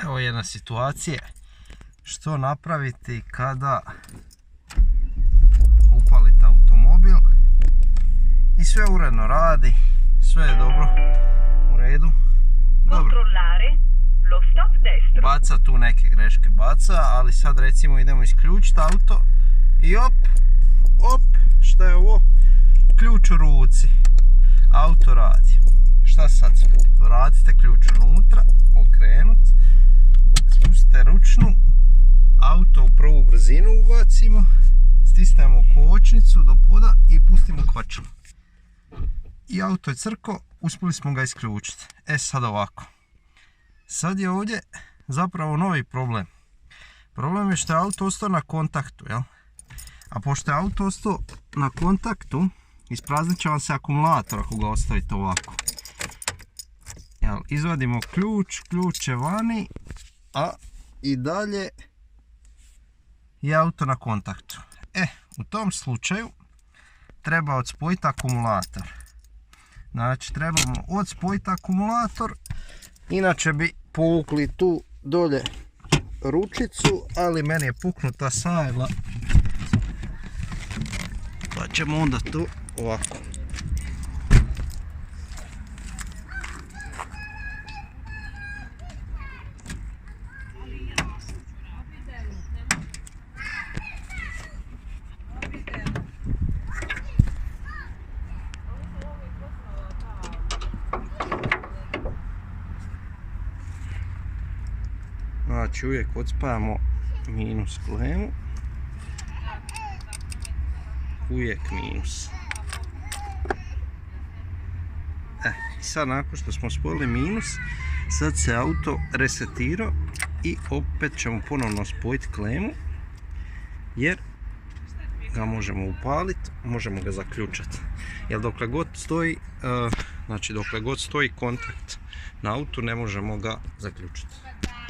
Evo jedna situacija što napraviti kada upalite automobil i sve uredno radi, sve je dobro, u redu, dobro. Baca tu neke greške, ali sad recimo idemo isključiti auto i op, šta je ovo? Ključ u ruci, auto radi. Šta sad? Vratite ključ unutra, okrenut, spustite ručnu, auto u prvu brzinu ubacimo, stisnemo kočnicu do poda i pustimo kvačilo. I auto je crko, uspjeli smo ga isključiti. Sad ovako. Sad je ovdje zapravo novi problem. Problem je što je auto ostao na kontaktu, jel? A pošto je auto ostao na kontaktu, ispraznit će vam se akumulator ako ga ostavite ovako. Jel, izvadimo ključ je vani, a i dalje je auto na kontaktu. U tom slučaju treba odspojiti akumulator. Znači trebamo odspojiti akumulator, inače bi povukli tu dolje ručicu, ali meni je puknuta sajla, pa ćemo onda tu ovako. Znači uvijek odspajamo minus klemu, uvijek minus. I sad nakon što smo spojili minus, sad se auto resetirao i opet ćemo ponovno spojiti klemu, jer ga možemo upaliti, možemo ga zaključati. Jer dokle god stoji kontakt na autu, ne možemo ga zaključiti.